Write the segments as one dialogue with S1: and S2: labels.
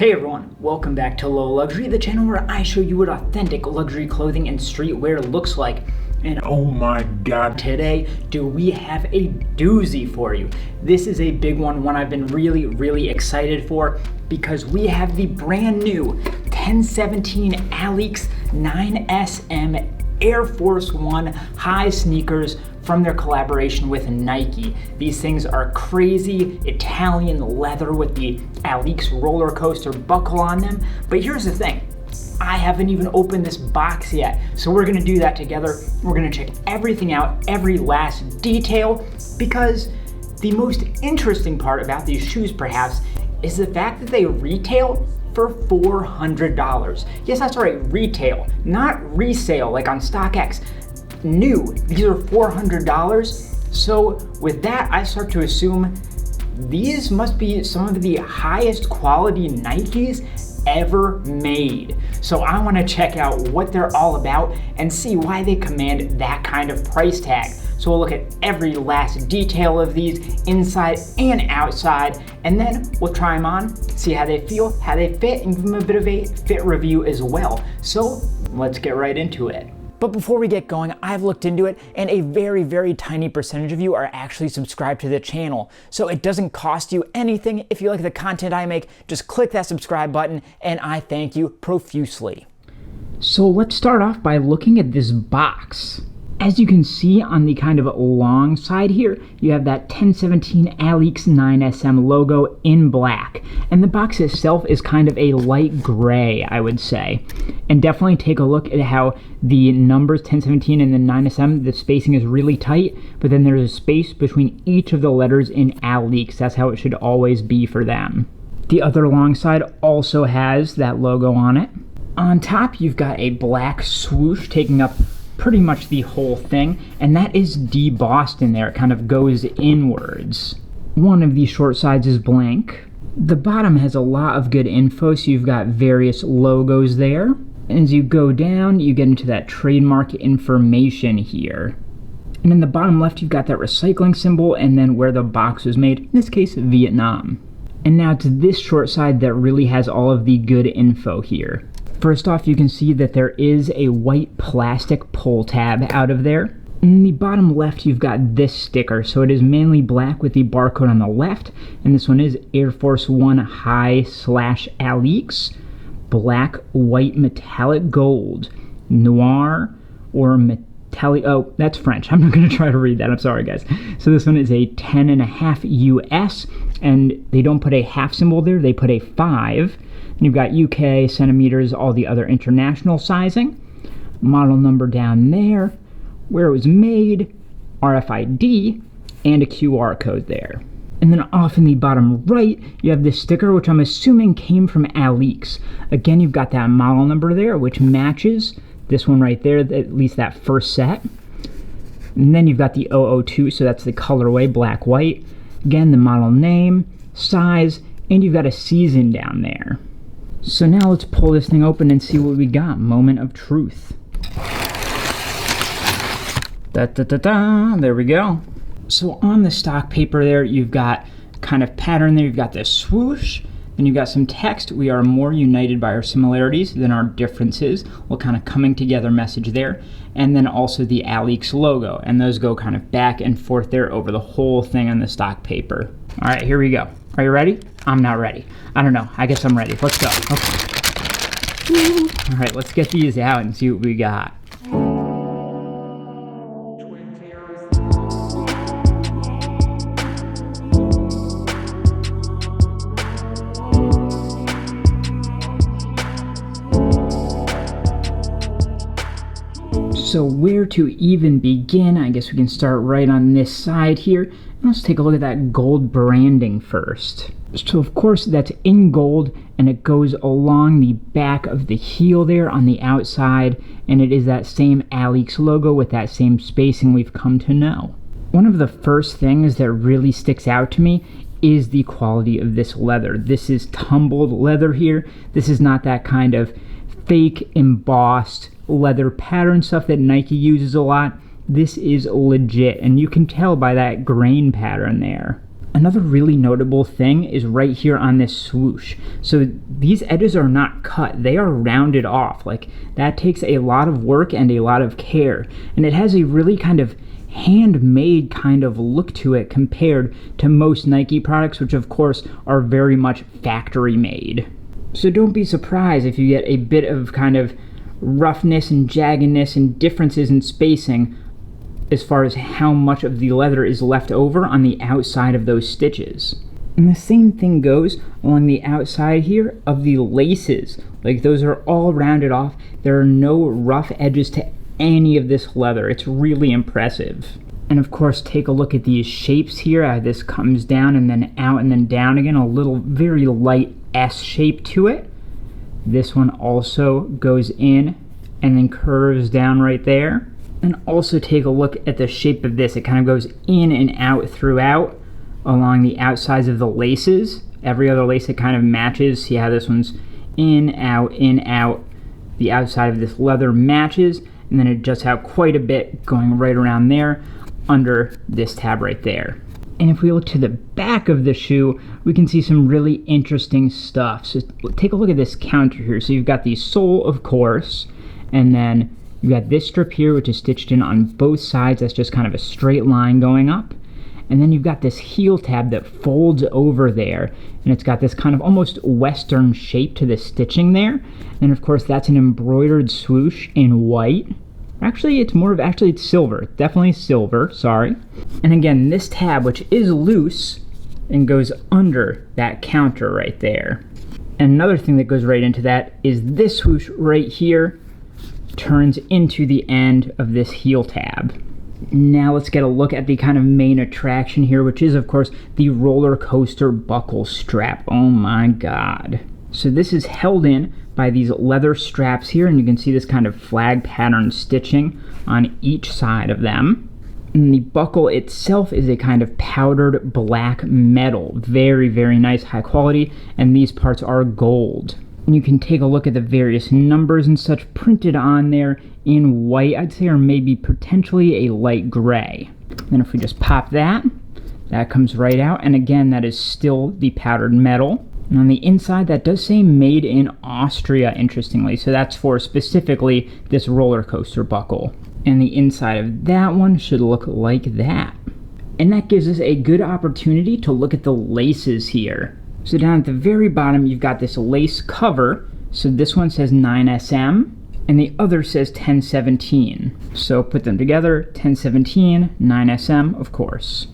S1: Hey everyone, welcome back to Low Luxury, the channel where I show you what authentic luxury clothing and streetwear looks like. And oh my god, today do we have a doozy for you. This is a big one I've been really excited for because we have the brand new 1017 Alyx 9SM Air Force 1 high sneakers from their collaboration with Nike. These things are crazy Italian leather with the Alyx roller coaster buckle on them. But here's the thing, I haven't even opened this box yet. So we're gonna do that together. We're gonna check everything out, every last detail, because the most interesting part about these shoes perhaps is the fact that they retail for $400. Yes, that's right, retail, not resale like on StockX. New, these are $400. So with that, I start to assume these must be some of the highest quality Nikes ever made. So I want to check out what they're all about and see why they command that kind of price tag. So we'll look at every last detail of these, inside and outside, and then we'll try them on, see how they feel, how they fit, and give them a bit of a fit review as well. So let's get right into it. But before we get going, I've looked into it, and a very tiny percentage of you are actually subscribed to the channel. So it doesn't cost you anything. If you like the content I make, just click that subscribe button, and I thank you profusely. So let's start off by looking at this box. As you can see on the kind of long side here, you have that 1017 Alyx 9SM logo in black. And the box itself is kind of a light gray, I would say. And definitely take a look at how the numbers 1017 and then 9SM, the spacing is really tight, but then there's a space between each of the letters in Alyx. That's how it should always be for them. The other long side also has that logo on it. On top, you've got a black swoosh taking up pretty much the whole thing, and that is debossed in there. It kind of goes inwards. One of these short sides is blank. The bottom has a lot of good info, so you've got various logos there. And as you go down, you get into that trademark information here. And in the bottom left, you've got that recycling symbol, and then where the box was made, in this case, Vietnam. And now to this short side that really has all of the good info here. First off, you can see that there is a white plastic pull tab out of there. In the bottom left, you've got this sticker. So it is mainly black with the barcode on the left. And this one is Air Force 1 High / Alyx. Black, white, metallic gold. Noir or metallic, oh, that's French. I'm not gonna try to read that, I'm sorry guys. So this one is a 10.5 US, and they don't put a half symbol there, they put a 5. You've got UK, centimeters, all the other international sizing. Model number down there, where it was made, RFID, and a QR code there. And then off in the bottom right, you have this sticker, which I'm assuming came from Alyx. Again, you've got that model number there, which matches this one right there, at least that first set. And then you've got the 002, so that's the colorway, black, white. Again, the model name, size, and you've got a season down there. So now let's pull this thing open and see what we got. Moment of truth. There we go. So on the stock paper there, you've got kind of pattern there. You've got this swoosh, then you've got some text. We are more united by our similarities than our differences. Well, kind of coming together message there. And then also the Alyx logo. And those go kind of back and forth there over the whole thing on the stock paper. All right, here we go. Are you ready? I'm not ready. I don't know. I guess I'm ready. Let's go. Okay. All right, let's get these out and see what we got. So where to even begin? I guess we can start right on this side here. And let's take a look at that gold branding first. So of course that's in gold, and it goes along the back of the heel there on the outside, and it is that same Alyx logo with that same spacing we've come to know. One of the first things that really sticks out to me is the quality of this leather. This is tumbled leather here. This is not that kind of fake embossed leather pattern stuff that Nike uses a lot. This is legit, and you can tell by that grain pattern there. Another really notable thing is right here on this swoosh. So these edges are not cut, they are rounded off. Like, that takes a lot of work and a lot of care. And it has a really kind of handmade kind of look to it compared to most Nike products, which of course are very much factory made. So don't be surprised if you get a bit of kind of roughness and jaggedness and differences in spacing as far as how much of the leather is left over on the outside of those stitches. And the same thing goes along the outside here of the laces. Like, those are all rounded off. There are no rough edges to any of this leather. It's really impressive. And of course, take a look at these shapes here. How this comes down and then out and then down again. A little very light S shape to it. This one also goes in and then curves down right there. And also take a look at the shape of this. It kind of goes in and out throughout along the outsides of the laces. Every other lace it kind of matches. See how this one's in, out. The outside of this leather matches, and then it juts out quite a bit going right around there under this tab right there. And if we look to the back of the shoe, we can see some really interesting stuff. So take a look at this counter here. So you've got the sole, of course, and then you've got this strip here, which is stitched in on both sides. That's just kind of a straight line going up. And then you've got this heel tab that folds over there, and it's got this kind of almost Western shape to the stitching there. And of course, that's an embroidered swoosh in white. Actually, it's silver. Definitely silver, sorry. And again, this tab, which is loose and goes under that counter right there. And another thing that goes right into that is this swoosh right here turns into the end of this heel tab. Now let's get a look at the kind of main attraction here, which is of course the roller coaster buckle strap. Oh my god. So this is held in by these leather straps here, and you can see this kind of flag pattern stitching on each side of them. And the buckle itself is a kind of powdered black metal. Very, very nice, high quality, and these parts are gold. And you can take a look at the various numbers and such printed on there in white, I'd say, or maybe potentially a light gray. And if we just pop that, that comes right out. And again, that is still the powdered metal. And on the inside, that does say made in Austria, interestingly. So that's for specifically this roller coaster buckle. And the inside of that one should look like that. And that gives us a good opportunity to look at the laces here. So down at the very bottom, you've got this lace cover. So this one says 9SM, and the other says 1017. So put them together, 1017, 9SM, of course.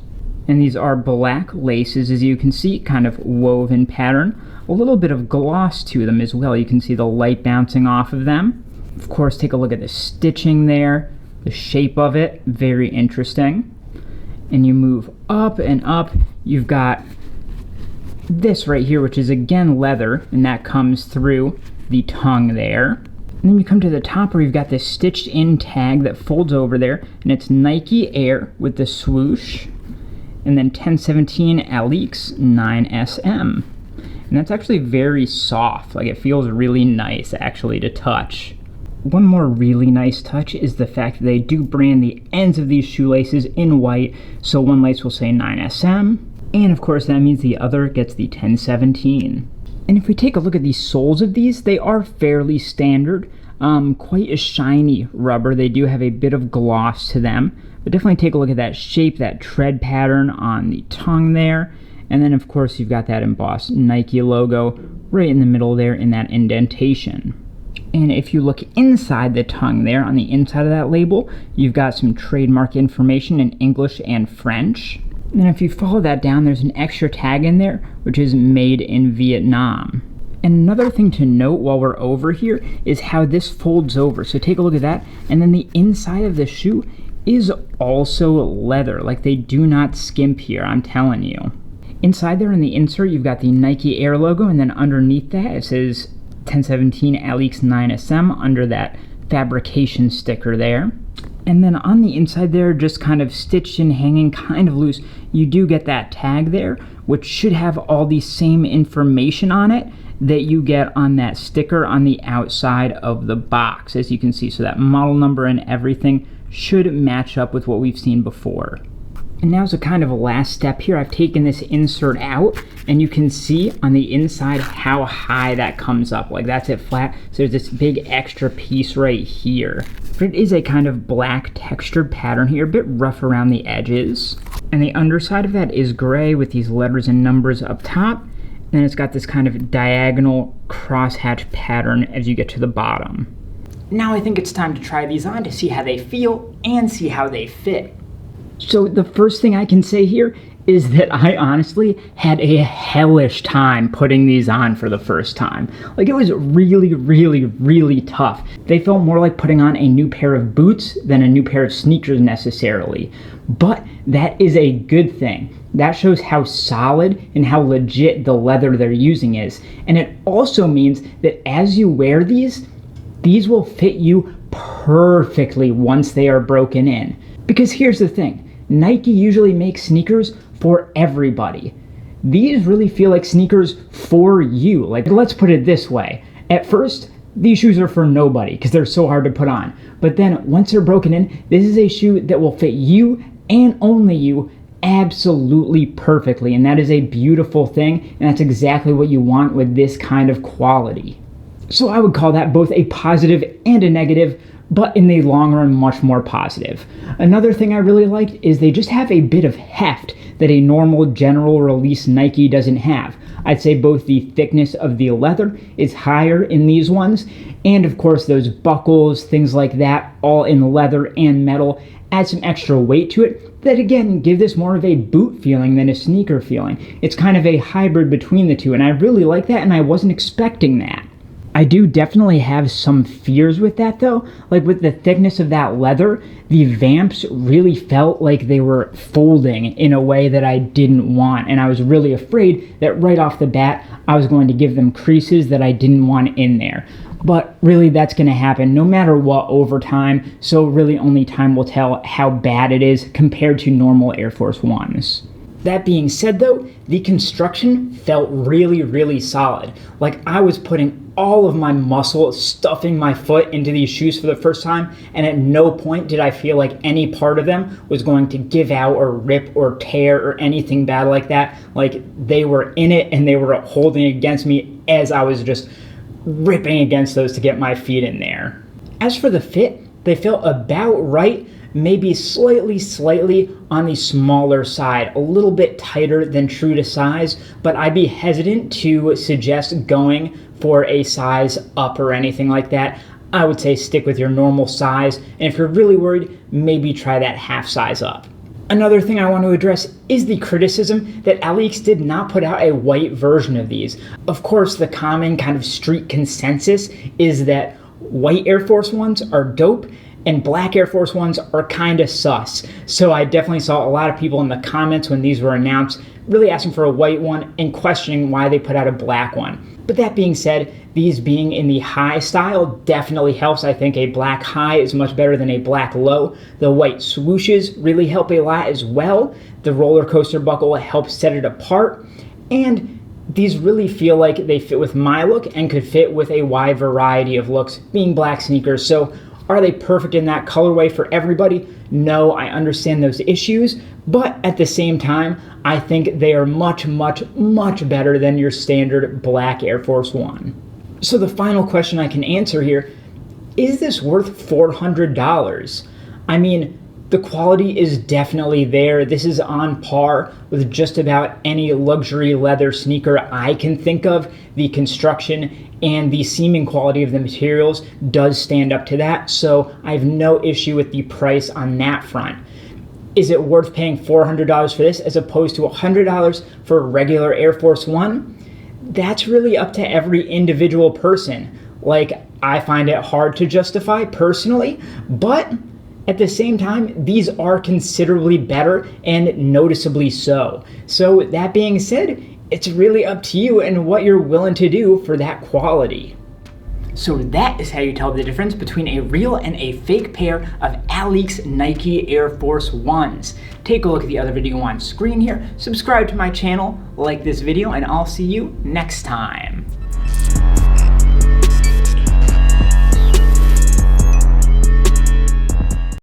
S1: And these are black laces, as you can see, kind of woven pattern. A little bit of gloss to them as well. You can see the light bouncing off of them. Of course, take a look at the stitching there, the shape of it, very interesting. And you move up and up, you've got this right here, which is again leather, and that comes through the tongue there. And then you come to the top where you've got this stitched in tag that folds over there, and it's Nike Air with the swoosh, and then 1017 Alyx 9SM. And that's actually very soft, like it feels really nice actually to touch. One more really nice touch is the fact that they do brand the ends of these shoelaces in white, so one lace will say 9SM, and of course that means the other gets the 1017. And if we take a look at the soles of these, they are fairly standard, quite a shiny rubber. They do have a bit of gloss to them, but definitely take a look at that shape, that tread pattern on the tongue there. And then of course you've got that embossed Nike logo right in the middle there in that indentation. And if you look inside the tongue there, on the inside of that label, you've got some trademark information in English and French. And then if you follow that down, there's an extra tag in there, which is made in Vietnam. And another thing to note while we're over here is how this folds over. So take a look at that. And then the inside of the shoe is also leather. Like, they do not skimp here, I'm telling you. Inside there in the insert, you've got the Nike Air logo, and then underneath that it says 1017 Alyx 9SM under that fabrication sticker there. And then on the inside there, just kind of stitched and hanging kind of loose, you do get that tag there, which should have all the same information on it that you get on that sticker on the outside of the box, as you can see. So that model number and everything should match up with what we've seen before. And now's a kind of a last step here. I've taken this insert out, and you can see on the inside how high that comes up. Like that's it flat, so there's this big extra piece right here. But it is a kind of black textured pattern here, a bit rough around the edges. And the underside of that is gray with these letters and numbers up top. And it's got this kind of diagonal crosshatch pattern as you get to the bottom. Now I think it's time to try these on to see how they feel and see how they fit. So the first thing I can say here is that I honestly had a hellish time putting these on for the first time. Like it was really, really, really tough. They felt more like putting on a new pair of boots than a new pair of sneakers necessarily. But that is a good thing. That shows how solid and how legit the leather they're using is. And it also means that as you wear these will fit you perfectly once they are broken in. Because here's the thing. Nike usually makes sneakers for everybody. These really feel like sneakers for you. Like, let's put it this way. At first, these shoes are for nobody because they're so hard to put on. But then once they're broken in, this is a shoe that will fit you and only you absolutely perfectly. And that is a beautiful thing. And that's exactly what you want with this kind of quality. So I would call that both a positive and a negative, but in the long run, much more positive. Another thing I really liked is they just have a bit of heft that a normal general release Nike doesn't have. I'd say both the thickness of the leather is higher in these ones, and of course those buckles, things like that, all in leather and metal, add some extra weight to it that again give this more of a boot feeling than a sneaker feeling. It's kind of a hybrid between the two, and I really like that, and I wasn't expecting that. I do definitely have some fears with that though. Like with the thickness of that leather, the vamps really felt like they were folding in a way that I didn't want. And I was really afraid that right off the bat, I was going to give them creases that I didn't want in there. But really that's gonna happen no matter what over time. So really only time will tell how bad it is compared to normal Air Force Ones. That being said though, the construction felt really, really solid. Like I was putting all of my muscle stuffing my foot into these shoes for the first time, and at no point did I feel like any part of them was going to give out or rip or tear or anything bad like that. Like they were in it and they were holding against me as I was just ripping against those to get my feet in there. As for the fit, they felt about right, maybe slightly on the smaller side, a little bit tighter than true to size, but I'd be hesitant to suggest going for a size up or anything like that. I would say stick with your normal size, and if you're really worried, maybe try that half size up. Another thing I want to address is the criticism that Alyx did not put out a white version of these. Of course, the common kind of street consensus is that white Air Force Ones are dope, and black Air Force Ones are kind of sus. So I definitely saw a lot of people in the comments when these were announced really asking for a white one and questioning why they put out a black one. But that being said, these being in the high style definitely helps. I think a black high is much better than a black low. The white swooshes really help a lot as well. The roller coaster buckle helps set it apart. And these really feel like they fit with my look and could fit with a wide variety of looks, being black sneakers. So are they perfect in that colorway for everybody? No, I understand those issues, but at the same time, I think they are much better than your standard black Air Force One. So the final question I can answer here, is this worth $400? I mean, the quality is definitely there. This is on par with just about any luxury leather sneaker I can think of. The construction and the seaming quality of the materials does stand up to that, so I have no issue with the price on that front. Is it worth paying $400 for this as opposed to $100 for a regular Air Force One? That's really up to every individual person. Like, I find it hard to justify personally, but at the same time, these are considerably better and noticeably so. So that being said, it's really up to you and what you're willing to do for that quality. So that is how you tell the difference between a real and a fake pair of Alyx Nike Air Force Ones. Take a look at the other video on screen here, subscribe to my channel, like this video, and I'll see you next time.